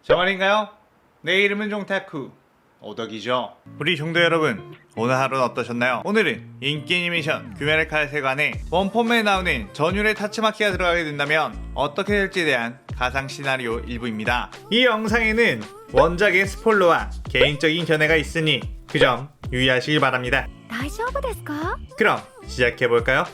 정말인가요? 내 이름은 종타쿠 오덕이죠. 우리 종도 여러분, 오늘 하루는 어떠셨나요? 오늘은 인기 애니메이션 귀멸의 세관에 원펀맨에 나오는 전율의 타츠마키가 들어가게 된다면 어떻게 될지에 대한 가상 시나리오 일부입니다. 이 영상에는 원작의 스포일러와 개인적인 견해가 있으니 그 점 유의하시길 바랍니다. 大丈夫ですか? 그럼 시작해볼까요?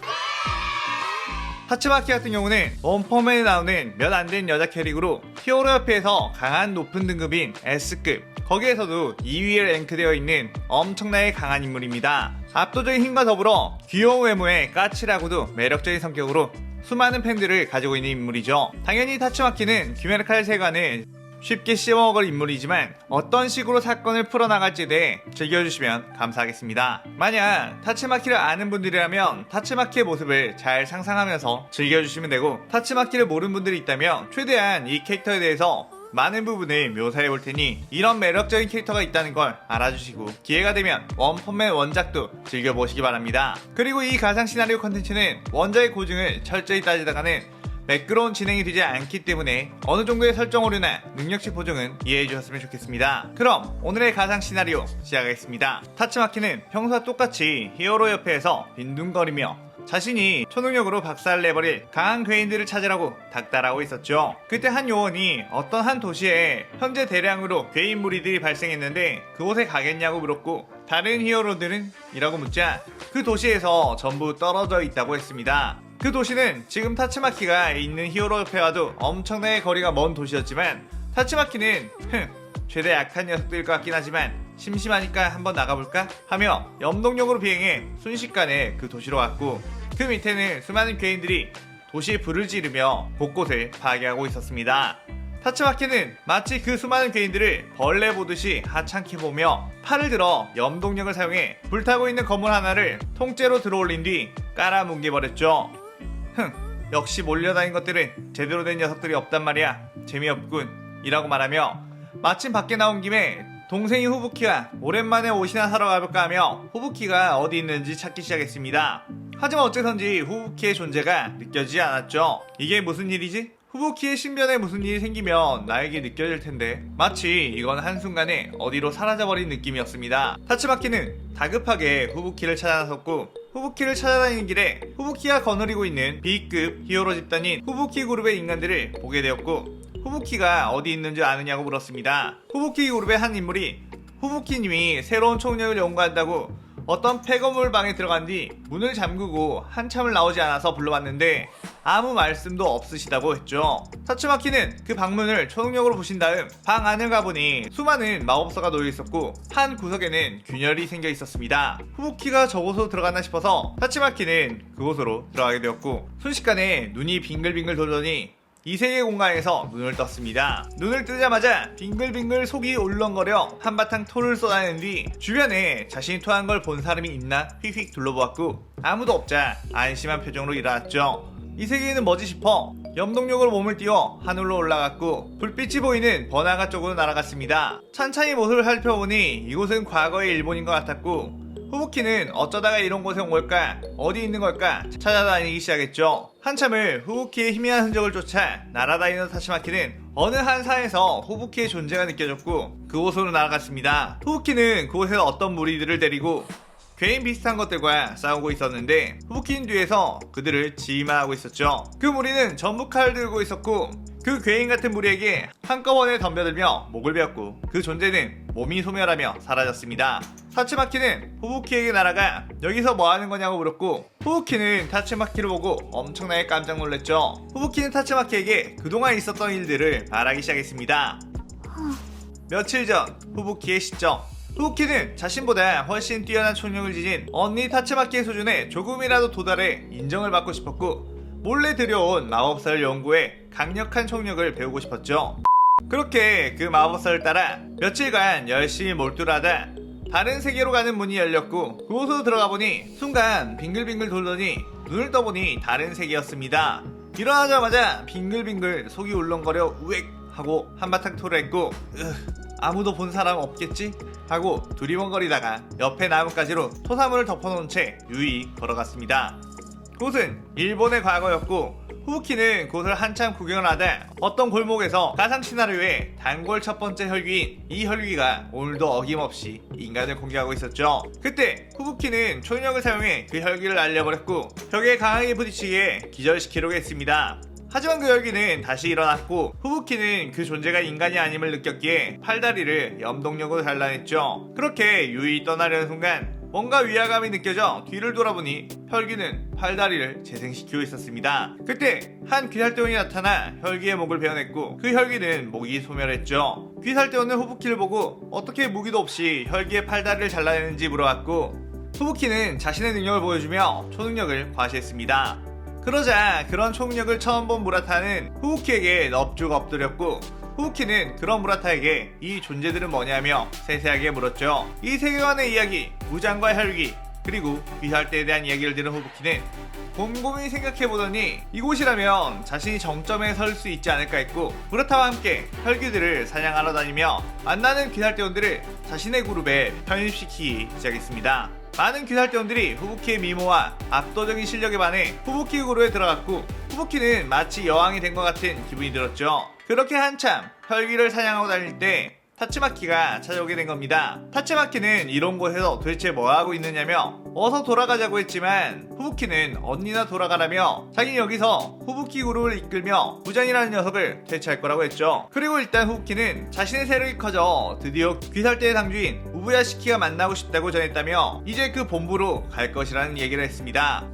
타츠마키 같은 경우는 원펀맨에 나오는 몇 안 된 여자 캐릭으로 히어로 협회에서 강한 높은 등급인 S급, 거기에서도 2위에 랭크되어 있는 엄청나게 강한 인물입니다. 압도적인 힘과 더불어 귀여운 외모에 까칠하고도 매력적인 성격으로 수많은 팬들을 가지고 있는 인물이죠. 당연히 타츠마키는 귀멸의 세관을 쉽게 씹어먹을 인물이지만 어떤 식으로 사건을 풀어나갈지에 대해 즐겨주시면 감사하겠습니다. 만약 타츠마키를 아는 분들이라면 타츠마키의 모습을 잘 상상하면서 즐겨주시면 되고, 타츠마키를 모르는 분들이 있다면 최대한 이 캐릭터에 대해서 많은 부분을 묘사해 볼 테니 이런 매력적인 캐릭터가 있다는 걸 알아주시고 기회가 되면 원펀맨 원작도 즐겨보시기 바랍니다. 그리고 이 가상 시나리오 컨텐츠는 원작의 고증을 철저히 따지다가는 매끄러운 진행이 되지 않기 때문에 어느 정도의 설정 오류나 능력치 보정은 이해해 주셨으면 좋겠습니다. 그럼 오늘의 가상 시나리오 시작하겠습니다. 타츠마키는 평소와 똑같이 히어로 협회에서 빈둥거리며 자신이 초능력으로 박살내버릴 강한 괴인들을 찾으라고 닥달하고 있었죠. 그때 한 요원이 어떤 한 도시에 현재 대량으로 괴인 무리들이 발생했는데 그곳에 가겠냐고 물었고, 다른 히어로들은? 이라고 묻자 그 도시에서 전부 떨어져 있다고 했습니다. 그 도시는 지금 타츠마키가 있는 히어로 협회와도 엄청나게 거리가 먼 도시였지만, 타츠마키는 죄다 약한 녀석들일 것 같긴 하지만 심심하니까 한번 나가볼까? 하며 염동력으로 비행해 순식간에 그 도시로 갔고, 그 밑에는 수많은 괴인들이 도시에 불을 지르며 곳곳을 파괴하고 있었습니다. 타츠마키는 마치 그 수많은 괴인들을 벌레 보듯이 하찮게 보며 팔을 들어 염동력을 사용해 불타고 있는 건물 하나를 통째로 들어올린 뒤 깔아뭉개버렸죠. 역시 몰려다닌 것들은 제대로 된 녀석들이 없단 말이야. 재미없군. 이라고 말하며 마침 밖에 나온 김에 동생이 후부키와 오랜만에 옷이나 사러 가볼까 하며 후부키가 어디 있는지 찾기 시작했습니다. 하지만 어째선지 후부키의 존재가 느껴지지 않았죠. 이게 무슨 일이지? 후부키의 신변에 무슨 일이 생기면 나에게 느껴질 텐데, 마치 이건 한순간에 어디로 사라져버린 느낌이었습니다. 타츠마키는 다급하게 후부키를 찾아 나섰고, 후부키를 찾아다니는 길에 후부키가 거느리고 있는 B급 히어로 집단인 후부키 그룹의 인간들을 보게 되었고, 후부키가 어디 있는지 아느냐고 물었습니다. 후부키 그룹의 한 인물이 후부키님이 새로운 총력을 연구한다고 어떤 폐거물 방에 들어간 뒤 문을 잠그고 한참을 나오지 않아서 불러봤는데 아무 말씀도 없으시다고 했죠. 타츠마키는 그 방문을 초능력으로 부신 다음 방 안을 가보니 수많은 마법사가 놓여 있었고 한 구석에는 균열이 생겨 있었습니다. 후부키가 저곳으로 들어갔나 싶어서 타츠마키는 그곳으로 들어가게 되었고, 순식간에 눈이 빙글빙글 돌더니 이 세계 공간에서 눈을 떴습니다. 눈을 뜨자마자 빙글빙글 속이 울렁거려 한바탕 토를 쏟아낸 뒤 주변에 자신이 토한 걸 본 사람이 있나 휙휙 둘러보았고, 아무도 없자 안심한 표정으로 일어났죠. 이 세계에는 뭐지 싶어 염동력으로 몸을 띄워 하늘로 올라갔고 불빛이 보이는 번화가 쪽으로 날아갔습니다. 찬찬히 모습을 살펴보니 이곳은 과거의 일본인 것 같았고, 후부키는 어쩌다가 이런 곳에 온 걸까? 어디 있는 걸까? 찾아다니기 시작했죠. 한참을 후부키의 희미한 흔적을 쫓아 날아다니는 타츠마키는 어느 한 산에서 후부키의 존재가 느껴졌고 그곳으로 날아갔습니다. 후부키는 그곳에서 어떤 무리들을 데리고 괴인 비슷한 것들과 싸우고 있었는데, 후부키는 뒤에서 그들을 지휘만하고 있었죠. 그 무리는 전부 칼을 들고 있었고 그 괴인 같은 무리에게 한꺼번에 덤벼들며 목을 베었고 그 존재는 몸이 소멸하며 사라졌습니다. 타츠마키는 후부키에게 날아가 여기서 뭐하는 거냐고 물었고, 후부키는 타츠마키를 보고 엄청나게 깜짝 놀랐죠. 후부키는 타츠마키에게 그동안 있었던 일들을 말하기 시작했습니다. 며칠 전 후부키의 시점. 후부키는 자신보다 훨씬 뛰어난 총력을 지닌 언니 타츠마키의 수준에 조금이라도 도달해 인정을 받고 싶었고, 몰래 들여온 마법사를 연구해 강력한 총력을 배우고 싶었죠. 그렇게 그 마법사를 따라 며칠간 열심히 몰두를 하다 다른 세계로 가는 문이 열렸고, 그곳으로 들어가 보니 순간 빙글빙글 돌더니 눈을 떠보니 다른 세계였습니다. 일어나자마자 빙글빙글 속이 울렁거려 우엑 하고 한바탕 토를 했고, 아무도 본 사람 없겠지? 하고 두리번거리다가 옆에 나뭇가지로 토사물을 덮어놓은 채 유유히 걸어갔습니다. 그곳은 일본의 과거였고 후부키는 그곳을 한참 구경을 하다 어떤 골목에서 가상 시나리오의 단골 첫 번째 혈귀인 이 혈귀가 오늘도 어김없이 인간을 공격하고 있었죠. 그때 후부키는 초능력을 사용해 그 혈귀를 날려버렸고 벽에 강하게 부딪히게 기절시키려고 했습니다. 하지만 그 혈귀는 다시 일어났고 후부키는 그 존재가 인간이 아님을 느꼈기에 팔다리를 염동력으로 잘라냈죠. 그렇게 유유히 떠나려는 순간 뭔가 위화감이 느껴져 뒤를 돌아보니 혈귀는 팔다리를 재생시키고 있었습니다. 그때 한 귀살대원이 나타나 혈귀의 목을 베어냈고 그 혈귀는 목이 소멸했죠. 귀살대원은 후부키를 보고 어떻게 무기도 없이 혈귀의 팔다리를 잘라내는지 물어봤고 후부키는 자신의 능력을 보여주며 초능력을 과시했습니다. 그러자 그런 초능력을 처음 본 무라타는 후부키에게 넙죽 엎드렸고 후부키는 그런 무라타에게 이 존재들은 뭐냐며 세세하게 물었죠. 이 세계관의 이야기, 무장과 혈귀, 그리고 귀살대에 대한 이야기를 들은 후부키는 곰곰이 생각해보더니 이곳이라면 자신이 정점에 설 수 있지 않을까 했고 무라타와 함께 혈귀들을 사냥하러 다니며 만나는 귀살대원들을 자신의 그룹에 편입시키기 시작했습니다. 많은 귀살대원들이 후부키의 미모와 압도적인 실력에 반해 후부키 그룹에 들어갔고 후부키는 마치 여왕이 된 것 같은 기분이 들었죠. 그렇게 한참 혈귀를 사냥하고 다닐 때 타츠마키가 찾아오게 된 겁니다. 타츠마키는 이런 곳에서 도대체 뭐하고 있느냐며 어서 돌아가자고 했지만 후부키는 언니나 돌아가라며 자기는 여기서 후부키 그룹을 이끌며 부장이라는 녀석을 퇴치할 거라고 했죠. 그리고 일단 후부키는 자신의 세력이 커져 드디어 귀살대의 당주인 우부야시키가 만나고 싶다고 전했다며 이제 그 본부로 갈 것이라는 얘기를 했습니다.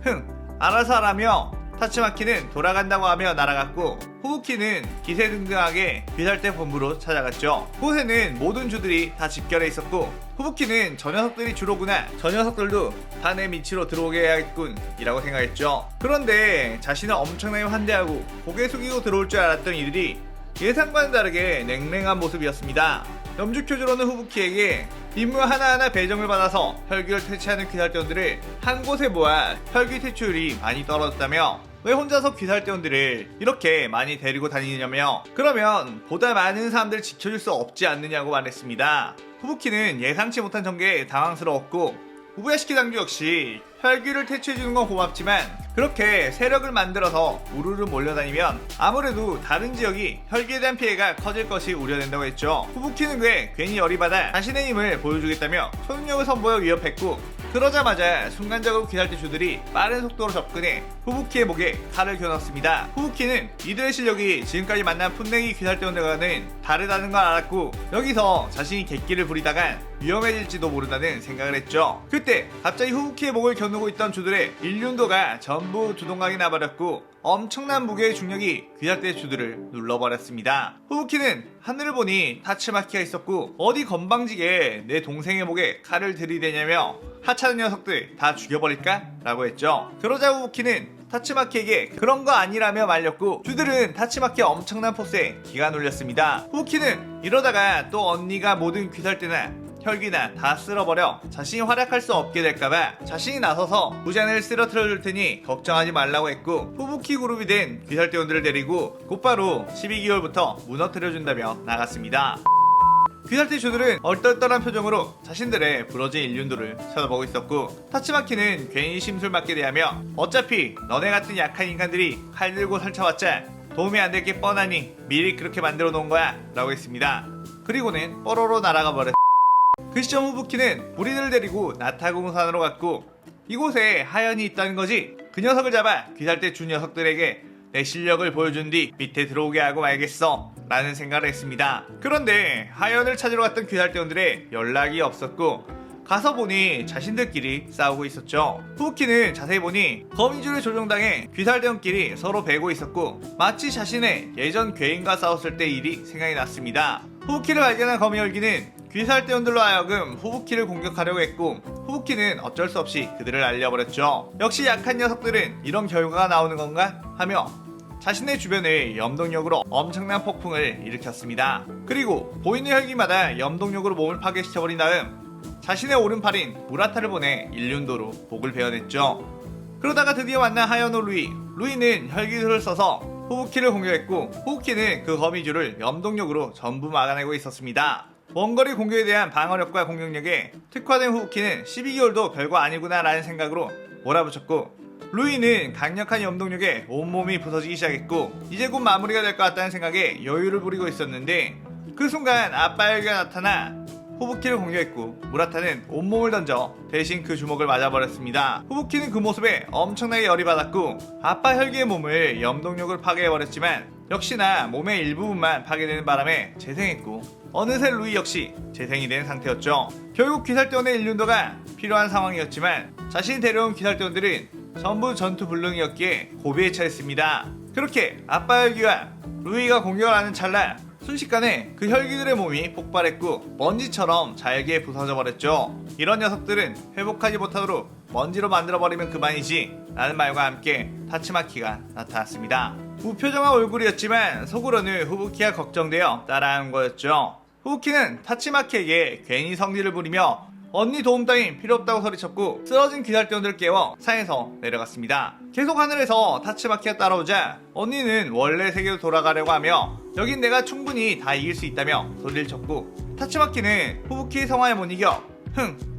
알아서 하라며 타츠마키는 돌아간다고 하며 날아갔고 후부키는 기세등등하게 귀살대 본부로 찾아갔죠. 그곳에는 모든 주들이 다 집결해 있었고 후부키는 저 녀석들이 주로구나, 저 녀석들도 다 내 밑으로 들어오게 해야겠군 이라고 생각했죠. 그런데 자신은 엄청나게 환대하고 고개 숙이고 들어올 줄 알았던 이들이 예상과는 다르게 냉랭한 모습이었습니다. 염주교주로는 후부키에게 임무 하나하나 배정을 받아서 혈귀를 퇴치하는 귀살대원들을 한 곳에 모아 혈귀 퇴치율이 많이 떨어졌다며 왜 혼자서 귀살대원들을 이렇게 많이 데리고 다니냐며 그러면 보다 많은 사람들을 지켜줄 수 없지 않느냐고 말했습니다. 후부키는 예상치 못한 전개에 당황스러웠고 우부야시키 당주 역시 혈귀를 퇴치해주는 건 고맙지만 그렇게 세력을 만들어서 우르르 몰려다니면 아무래도 다른 지역이 혈귀에 대한 피해가 커질 것이 우려된다고 했죠. 후부키는 그에 괜히 열이 받아 자신의 힘을 보여주겠다며 초능력을 선보여 위협했고 그러자마자 순간적으로 귀살대 주들이 빠른 속도로 접근해 후부키의 목에 칼을 겨눴습니다. 후부키는 이들의 실력이 지금까지 만난 풋내기 귀살대원들과는 다르다는 걸 알았고 여기서 자신이 객기를 부리다간 위험해질지도 모른다는 생각을 했죠. 그때 갑자기 후부키의 목을 겨누고 있던 주들의 일륜도가 전부 두동강이 나버렸고 엄청난 무게의 중력이 귀살대 주들을 눌러버렸습니다. 후부키는 하늘을 보니 타츠마키가 있었고 어디 건방지게 내 동생의 목에 칼을 들이대냐며 하찮은 녀석들 다 죽여버릴까? 라고 했죠. 그러자 후부키는 타츠마키에게 그런 거 아니라며 말렸고 주들은 타츠마키의 엄청난 포스에 기가 눌렸습니다. 후부키는 이러다가 또 언니가 모든 귀살대나 혈귀나 다 쓸어버려 자신이 활약할 수 없게 될까봐 자신이 나서서 부잔을 쓰러뜨려 줄 테니 걱정하지 말라고 했고 후부키 그룹이 된 귀살대원들을 데리고 곧바로 12개월부터 무너뜨려 준다며 나갔습니다. 귀살대 주들은 얼떨떨한 표정으로 자신들의 부러진 일륜도를 쳐다보고 있었고 타츠마키는 괜히 심술맞게 대하며 어차피 너네 같은 약한 인간들이 칼 들고 설쳐봤자 도움이 안 될 게 뻔하니 미리 그렇게 만들어 놓은 거야 라고 했습니다. 그리고는 뽀로로 날아가 버렸습니다. 그 시점 후부키는 우리들을 데리고 나타공산으로 갔고 이곳에 하연이 있다는 거지. 그 녀석을 잡아 귀살대 주 녀석들에게 내 실력을 보여준 뒤 밑에 들어오게 하고 말겠어 라는 생각을 했습니다. 그런데 하연을 찾으러 갔던 귀살대원들의 연락이 없었고 가서 보니 자신들끼리 싸우고 있었죠. 후부키는 자세히 보니 거미줄에 조종당해 귀살대원끼리 서로 베고 있었고 마치 자신의 예전 괴인과 싸웠을 때 일이 생각이 났습니다. 후부키를 발견한 거미열기는 귀살대원들로 하여금 후부키를 공격하려고 했고 후부키는 어쩔 수 없이 그들을 날려버렸죠. 역시 약한 녀석들은 이런 결과가 나오는 건가? 하며 자신의 주변을 염동력으로 엄청난 폭풍을 일으켰습니다. 그리고 보이는 혈기마다 염동력으로 몸을 파괴시켜버린 다음 자신의 오른팔인 무라타를 보내 일륜도로 목을 베어냈죠. 그러다가 드디어 만난 하연호 루이는 혈기술을 써서 후부키를 공격했고 후부키는 그 거미줄을 염동력으로 전부 막아내고 있었습니다. 원거리 공격에 대한 방어력과 공격력에 특화된 후부키는 12개월도 별거 아니구나 라는 생각으로 몰아붙였고 루이는 강력한 염동력에 온몸이 부서지기 시작했고 이제 곧 마무리가 될 것 같다는 생각에 여유를 부리고 있었는데 그 순간 아빠 혈기가 나타나 후부키를 공격했고 무라타는 온몸을 던져 대신 그 주먹을 맞아버렸습니다. 후부키는 그 모습에 엄청나게 열이 받았고 아빠 혈기의 몸을 염동력을 파괴해버렸지만 역시나 몸의 일부분만 파괴되는 바람에 재생했고 어느새 루이 역시 재생이 된 상태였죠. 결국 귀살대원의 일륜도가 필요한 상황이었지만 자신이 데려온 귀살대원들은 전부 전투 불능이었기에 고비에 처했습니다. 그렇게 아빠 혈기와 루이가 공격을 하는 찰나 순식간에 그 혈기들의 몸이 폭발했고 먼지처럼 잘게 부서져 버렸죠. 이런 녀석들은 회복하지 못하도록 먼지로 만들어버리면 그만이지 라는 말과 함께 타츠마키가 나타났습니다. 무표정한 얼굴이었지만 속으로는 후부키가 걱정되어 따라한 거였죠. 후부키는 타츠마키에게 괜히 성질을 부리며 언니 도움 따윈 필요 없다고 소리쳤고 쓰러진 귀살대원들을 깨워 산에서 내려갔습니다. 계속 하늘에서 타츠마키가 따라오자 언니는 원래 세계로 돌아가려고 하며 여긴 내가 충분히 다 이길 수 있다며 소리를 쳤고 타츠마키는 후부키의 성화에 못 이겨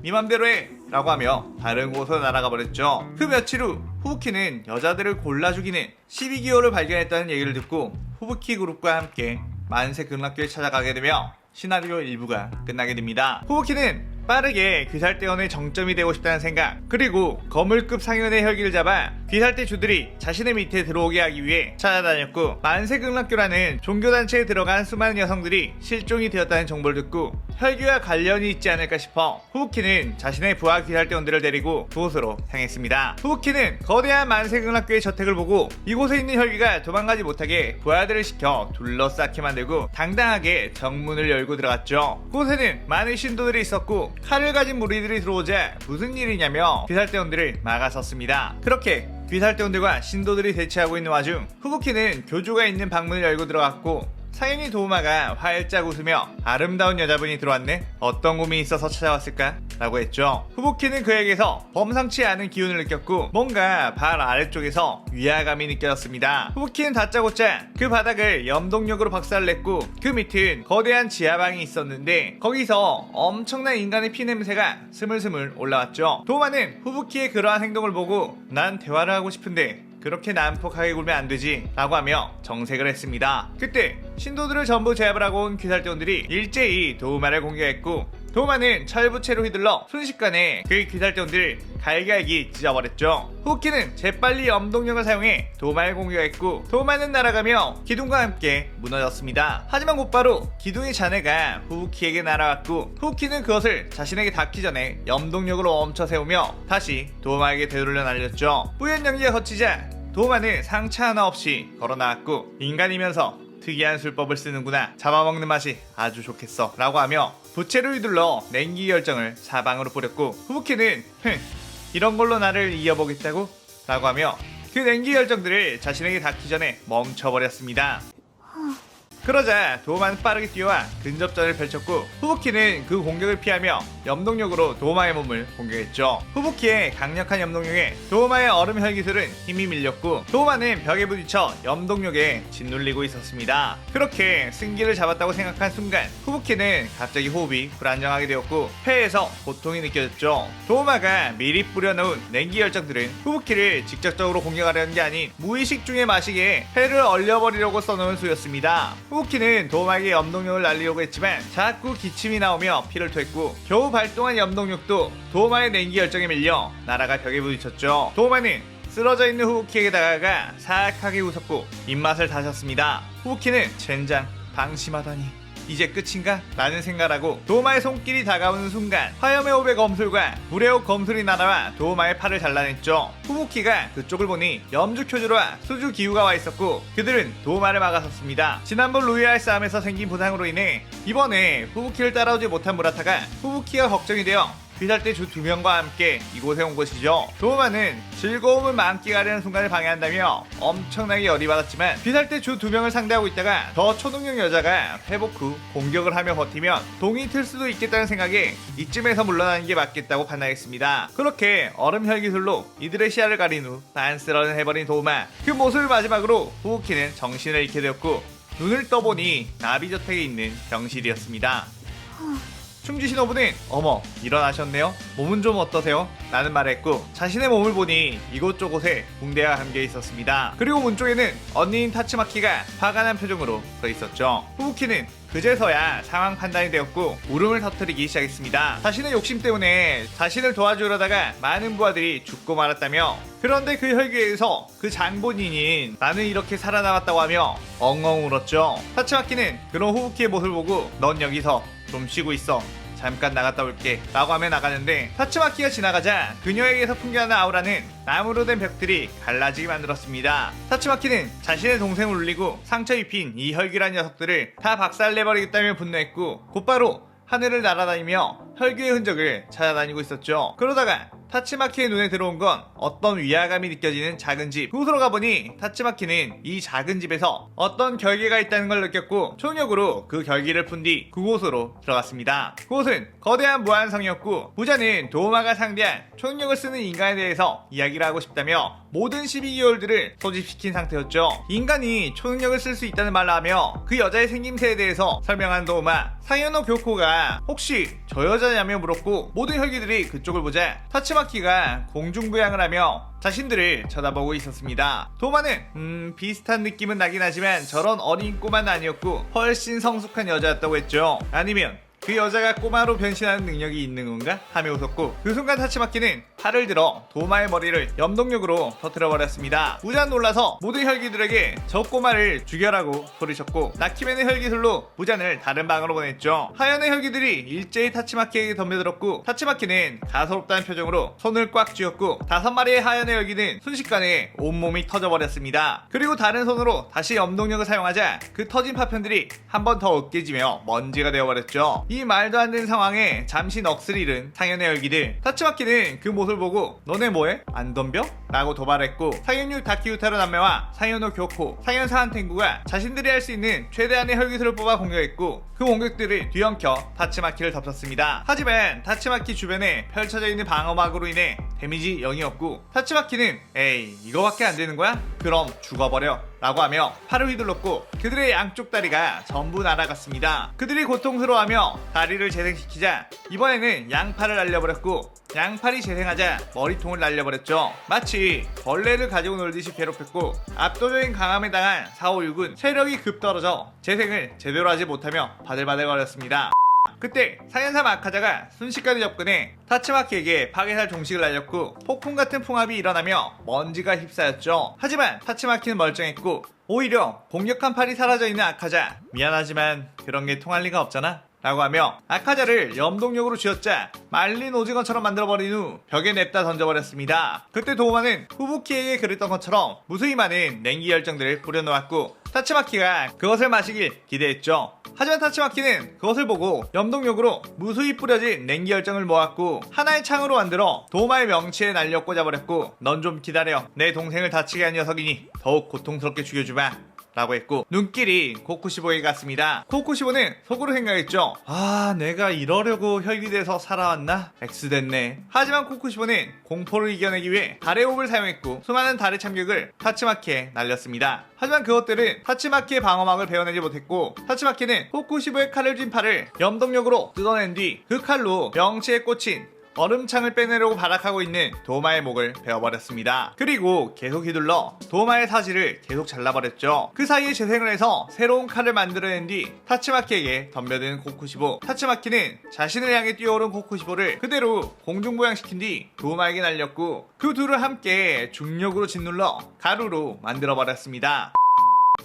네 맘대로 해 라고 하며 다른 곳으로 날아가 버렸죠. 그 며칠 후 후부키는 여자들을 골라 죽이는 12기호를 발견했다는 얘기를 듣고 후부키 그룹과 함께 만세 극락교에 찾아가게 되며 시나리오 1부가 끝나게 됩니다. 후부키는 빠르게 귀살대원의 정점이 되고 싶다는 생각 그리고 거물급 상현의 혈기를 잡아 귀살대 주들이 자신의 밑에 들어오게 하기 위해 찾아다녔고 만세극락교라는 종교단체에 들어간 수많은 여성들이 실종이 되었다는 정보를 듣고 혈기와 관련이 있지 않을까 싶어 후부키는 자신의 부하 귀살대원들을 데리고 그곳으로 향했습니다. 후부키는 거대한 만세극락교의 저택을 보고 이곳에 있는 혈기가 도망가지 못하게 부하들을 시켜 둘러싸게 만들고 당당하게 정문을 열고 들어갔죠. 그곳에는 많은 신도들이 있었고 칼을 가진 무리들이 들어오자 무슨 일이냐며 귀살대원들을 막아섰습니다. 그렇게 귀살대원들과 신도들이 대치하고 있는 와중 후부키는 교주가 있는 방문을 열고 들어갔고 상현이 도우마가 활짝 웃으며 아름다운 여자분이 들어왔네? 어떤 고민이 있어서 찾아왔을까? 라고 했죠. 후부키는 그에게서 범상치 않은 기운을 느꼈고 뭔가 발 아래쪽에서 위화감이 느껴졌습니다. 후부키는 다짜고짜 그 바닥을 염동력으로 박살냈고 그 밑은 거대한 지하방이 있었는데 거기서 엄청난 인간의 피냄새가 스물스물 올라왔죠. 도우마는 후부키의 그러한 행동을 보고 난 대화를 하고 싶은데 그렇게 난폭하게 굴면 안 되지 라고 하며 정색을 했습니다. 그때 신도들을 전부 제압을 하고 온 귀살대원들이 일제히 도우마를 공격했고 도우마는 철부채로 휘둘러 순식간에 그 귀살대원들을 갈갈기 찢어버렸죠. 후부키는 재빨리 염동력을 사용해 도우마를 공격했고 도우마는 날아가며 기둥과 함께 무너졌습니다. 하지만 곧바로 기둥의 잔해가 후부키에게 날아왔고 후부키는 그것을 자신에게 닿기 전에 염동력으로 멈춰 세우며 다시 도우마에게 되돌려 날렸죠. 뿌연 연기가 거치자 도우마는 상처 하나 없이 걸어나왔고 인간이면서 특이한 술법을 쓰는구나. 잡아먹는 맛이 아주 좋겠어 라고 하며 부채를 휘둘러 냉기 열정을 사방으로 뿌렸고 후부키는 이런 걸로 나를 이어보겠다고? 라고 하며 그 냉기 열정들을 자신에게 닿기 전에 멈춰버렸습니다. 그러자 도우마는 빠르게 뛰어와 근접전을 펼쳤고 후부키는 그 공격을 피하며 염동력으로 도우마의 몸을 공격했죠. 후부키의 강력한 염동력에 도우마의 얼음 혈기술은 힘이 밀렸고 도우마는 벽에 부딪혀 염동력에 짓눌리고 있었습니다. 그렇게 승기를 잡았다고 생각한 순간 후부키는 갑자기 호흡이 불안정하게 되었고 폐에서 고통이 느껴졌죠. 도우마가 미리 뿌려놓은 냉기 열정들은 후부키를 직접적으로 공격하려는 게 아닌 무의식 중에 마시기에 폐를 얼려버리려고 써놓은 수였습니다. 후부키는 도우마에게 염동력을 날리려고 했지만 자꾸 기침이 나오며 피를 토했고 겨우 발동한 염동력도 도우마의 냉기 열정에 밀려 나라가 벽에 부딪혔죠. 도우마는 쓰러져 있는 후부키에게 다가가 사악하게 웃었고 입맛을 다셨습니다. 후부키는 젠장 방심하다니 이제 끝인가? 라는 생각을 하고 도우마의 손길이 다가오는 순간 화염의 호배 검술과 불의 옷 검술이 날아와 도우마의 팔을 잘라냈죠. 후부키가 그쪽을 보니 염주 쿄주로와 수주 기우가 와 있었고 그들은 도우마를 막아섰습니다. 지난번 루이아의 싸움에서 생긴 부상으로 인해 이번에 후부키를 따라오지 못한 무라타가 후부키가 걱정이 되어 귀살대 주 2명과 함께 이곳에 온 것이죠. 도우마는 즐거움을 만끽하려는 순간을 방해한다며 엄청나게 열이 받았지만 귀살대 주 2명을 상대하고 있다가 더 초능력 여자가 회복 후 공격을 하며 버티면 동이 틀 수도 있겠다는 생각에 이쯤에서 물러나는 게 맞겠다고 판단했습니다. 그렇게 얼음 혈기술로 이들의 시야를 가린 후 빤스런을 해버린 도우마. 그 모습을 마지막으로 후부키는 정신을 잃게 되었고 눈을 떠보니 나비저택에 있는 병실이었습니다. 충주 신호부는 어머 일어나셨네요. 몸은 좀 어떠세요? 라는 말을 했고 자신의 몸을 보니 이곳저곳에 붕대가 감겨 있었습니다. 그리고 문 쪽에는 언니인 타츠마키가 화가 난 표정으로 서 있었죠. 후부키는 그제서야 상황 판단이 되었고 울음을 터뜨리기 시작했습니다. 자신의 욕심 때문에 자신을 도와주려다가 많은 부하들이 죽고 말았다며, 그런데 그 혈기에서 그 장본인인 나는 이렇게 살아남았다고 하며 엉엉 울었죠. 타츠마키는 그런 후부키의 모습을 보고 넌 여기서 좀 쉬고 있어, 잠깐 나갔다 올게 라고 하며 나가는데, 타츠마키가 지나가자 그녀에게서 풍겨나는 아우라는 나무로 된 벽들이 갈라지게 만들었습니다. 타츠마키는 자신의 동생을 울리고 상처 입힌 이 혈기란 녀석들을 다 박살내버리겠다며 분노했고 곧바로 하늘을 날아다니며 혈기의 흔적을 찾아다니고 있었죠. 그러다가 타츠마키의 눈에 들어온 건 어떤 위화감이 느껴지는 작은 집. 그곳으로 가보니 타츠마키는 이 작은 집에서 어떤 결계가 있다는 걸 느꼈고 초능력으로 그 결계를 푼 뒤 그곳으로 들어갔습니다. 그곳은 거대한 무한성이었고 부자는 도우마가 상대한 초능력을 쓰는 인간에 대해서 이야기를 하고 싶다며 모든 12개월들을 소집시킨 상태였죠. 인간이 초능력을 쓸 수 있다는 말을 하며 그 여자의 생김새에 대해서 설명한 도우마, 사요노 교코가 혹시 저 여자냐며 물었고 모든 혈기들이 그쪽을 보자 타츠마키가 공중부양을 하며 자신들을 쳐다보고 있었습니다. 도우마는 비슷한 느낌은 나긴 하지만 저런 어린 꼬마는 아니었고 훨씬 성숙한 여자였다고 했죠. 아니면 그 여자가 꼬마로 변신하는 능력이 있는 건가? 하며 웃었고 그 순간 타츠마키는 팔을 들어 도마의 머리를 염동력으로 터뜨려버렸습니다. 부자는 놀라서 모든 혈기들에게 저 꼬마를 죽여라고 소리쳤고 나키맨의 혈기술로 부자를 다른 방으로 보냈죠. 하얀의 혈기들이 일제히 타츠마키에게 덤벼들었고 타츠마키는 가소롭다는 표정으로 손을 꽉 쥐었고 5마리의 하얀의 혈기는 순식간에 온몸이 터져버렸습니다. 그리고 다른 손으로 다시 염동력을 사용하자 그 터진 파편들이 한 번 더 으깨지며 먼지가 되어버렸죠. 이 말도 안 되는 상황에 잠시 넋을 잃은 상현의 열기들. 타츠마키는 그 모습을 보고 너네 뭐해? 안 덤벼? 라고 도발했고 상현유 다키우타로 남매와 상현호 교코, 상현사 한탱구가 자신들이 할 수 있는 최대한의 혈기술을 뽑아 공격했고 그 공격들을 뒤엉켜 타츠마키를 덮쳤습니다. 하지만 타츠마키 주변에 펼쳐져 있는 방어막으로 인해 데미지 0이었고 타츠마키는 에이 이거밖에 안 되는 거야? 그럼 죽어버려 라고 하며 팔을 휘둘렀고 그들의 양쪽 다리가 전부 날아갔습니다. 그들이 고통스러워하며 다리를 재생시키자 이번에는 양팔을 날려버렸고 양팔이 재생하자 머리통을 날려버렸죠. 마치 벌레를 가지고 놀듯이 괴롭혔고 압도적인 강함에 당한 456은 체력이 급 떨어져 재생을 제대로 하지 못하며 바들바들거렸습니다. 그때 사연사 마카자가 순식간에 접근해 타츠마키에게 파괴살 종식을 날렸고 폭풍 같은 풍압이 일어나며 먼지가 휩싸였죠. 하지만 타츠마키는 멀쩡했고 오히려 공격한 팔이 사라져있는 아카자, 미안하지만 그런 게 통할 리가 없잖아 라고 하며 아카자를 염동력으로 쥐었자 말린 오징어처럼 만들어버린 후 벽에 냅다 던져버렸습니다. 그때 도우마는 후부키에게 그랬던 것처럼 무수히 많은 냉기 열정들을 뿌려놓았고 타츠마키가 그것을 마시길 기대했죠. 하지만 타츠마키는 그것을 보고 염동력으로 무수히 뿌려진 냉기 열정을 모았고 하나의 창으로 만들어 도우마의 명치에 날려 꽂아버렸고 넌 좀 기다려, 내 동생을 다치게 한 녀석이니 더욱 고통스럽게 죽여주마 라고 했고 눈길이 코쿠시보에게 갔습니다. 코쿠시보는 속으로 생각했죠. 아 내가 이러려고 혈기돼서 살아왔나? X됐네. 하지만 코쿠시보는 공포를 이겨내기 위해 달의 호흡을 사용했고 수많은 달의 참격을 타츠마키에 날렸습니다. 하지만 그것들은 타츠마키의 방어막을 베어내지 못했고 타츠마키는 코쿠시보의 칼을 쥔 팔을 염동력으로 뜯어낸 뒤 그 칼로 명치에 꽂힌 얼음창을 빼내려고 발악하고 있는 도마의 목을 베어버렸습니다. 그리고 계속 휘둘러 도마의 사지를 계속 잘라버렸죠. 그 사이에 재생을 해서 새로운 칼을 만들어낸 뒤 타츠마키에게 덤벼든 코쿠시보. 타츠마키는 자신을 향해 뛰어오른 코쿠시보를 그대로 공중부양시킨 뒤 도마에게 날렸고 그 둘을 함께 중력으로 짓눌러 가루로 만들어버렸습니다.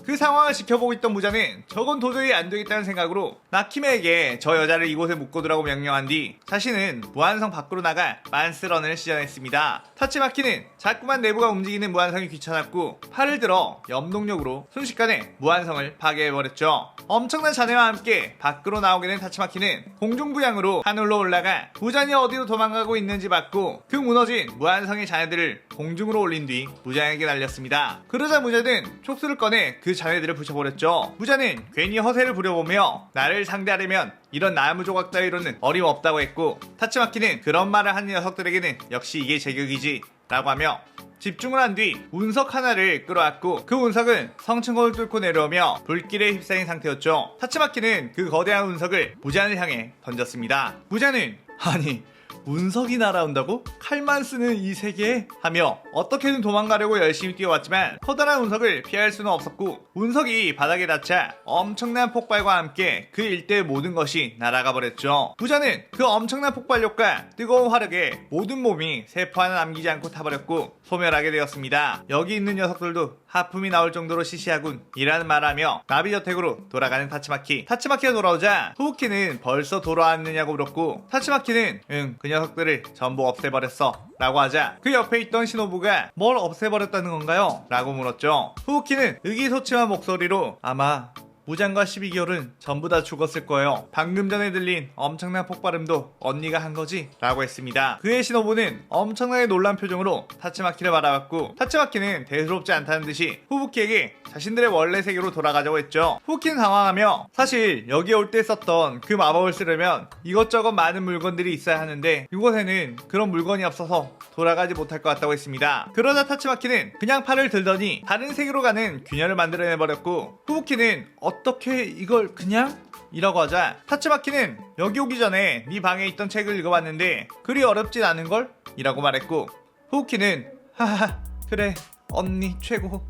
그 상황을 지켜보고 있던 무자는 저건 도저히 안 되겠다는 생각으로 나키메에게 저 여자를 이곳에 묶어두라고 명령한 뒤 자신은 무한성 밖으로 나가 만스런을 시전했습니다. 타츠마키는 자꾸만 내부가 움직이는 무한성이 귀찮았고 팔을 들어 염동력으로 순식간에 무한성을 파괴해버렸죠. 엄청난 잔해와 함께 밖으로 나오게 된 타츠마키는 공중부양으로 하늘로 올라가 무잔이 어디로 도망가고 있는지 봤고 그 무너진 무한성의 잔해들을 공중으로 올린 뒤 무장에게 날렸습니다. 그러자 무자는 촉수를 꺼내 그 잔해들을 부셔버렸죠. 무자는 괜히 허세를 부려보며 나를 상대하려면 이런 나무 조각 따위로는 어림없다고 했고 타츠마키는 그런 말을 한 녀석들에게는 역시 이게 제격이지 라고 하며 집중을 한 뒤 운석 하나를 끌어안고 그 운석은 성층권을 뚫고 내려오며 불길에 휩싸인 상태였죠. 타츠마키는 그 거대한 운석을 무잔을 향해 던졌습니다. 무잔은 아니 운석이 날아온다고? 칼만 쓰는 이 세계에? 하며 어떻게든 도망가려고 열심히 뛰어왔지만 커다란 운석을 피할 수는 없었고 운석이 바닥에 닿자 엄청난 폭발과 함께 그 일대의 모든 것이 날아가 버렸죠. 부자는 그 엄청난 폭발력과 뜨거운 화력에 모든 몸이 세포 하나 남기지 않고 타버렸고 소멸하게 되었습니다. 여기 있는 녀석들도 하품이 나올 정도로 시시하군 이라는 말을 하며 나비 저택으로 돌아가는 타츠마키. 타츠마키가 돌아오자 후우키는 벌써 돌아왔느냐고 물었고 타츠마키는 응, 그 녀석들을 전부 없애버렸어 라고 하자 그 옆에 있던 시노부가 뭘 없애버렸다는 건가요? 라고 물었죠. 후우키는 의기소침한 목소리로 아마 무장과 12개월은 전부 다 죽었을 거예요. 방금 전에 들린 엄청난 폭발음도 언니가 한 거지? 라고 했습니다. 그의 시노부는 엄청나게 놀란 표정으로 타츠마키를 바라봤고 타츠마키는 대수롭지 않다는 듯이 후부키에게 자신들의 원래 세계로 돌아가자고 했죠. 후부키는 당황하며 사실 여기 올 때 썼던 그 마법을 쓰려면 이것저것 많은 물건들이 있어야 하는데 이곳에는 그런 물건이 없어서 돌아가지 못할 것 같다고 했습니다. 그러자 타츠마키는 그냥 팔을 들더니 다른 세계로 가는 균열을 만들어내버렸고 후부키는 어떻게 이걸 그냥? 이라고 하자 타츠마키는 여기 오기 전에 네 방에 있던 책을 읽어봤는데 그리 어렵진 않은걸? 이라고 말했고 후부키는 하하 그래 언니 최고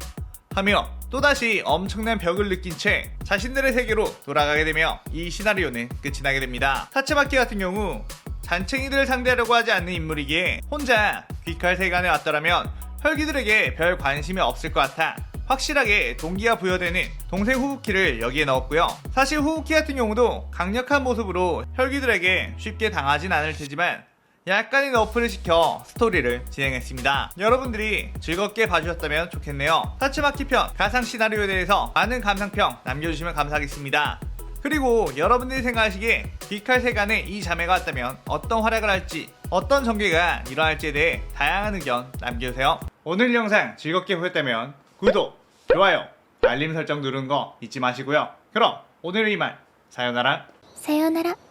하며 또다시 엄청난 벽을 느낀 채 자신들의 세계로 돌아가게 되며 이 시나리오는 끝이 나게 됩니다. 타츠마키 같은 경우 잔챙이들을 상대하려고 하지 않는 인물이기에 혼자 귀칼 세간에 왔더라면 혈기들에게 별 관심이 없을 것 같아 확실하게 동기가 부여되는 동생 후부키를 여기에 넣었고요. 사실 후부키 같은 경우도 강력한 모습으로 혈기들에게 쉽게 당하진 않을 테지만 약간의 너프를 시켜 스토리를 진행했습니다. 여러분들이 즐겁게 봐주셨다면 좋겠네요. 타츠마키 편 가상 시나리오에 대해서 많은 감상평 남겨주시면 감사하겠습니다. 그리고 여러분들이 생각하시기에 귀칼 세간에 이 자매가 왔다면 어떤 활약을 할지 어떤 전개가 일어날지에 대해 다양한 의견 남겨주세요. 오늘 영상 즐겁게 보셨다면 구독, 좋아요, 알림 설정 누르는 거 잊지 마시고요. 그럼 오늘은 이만 사요나라.さようなら。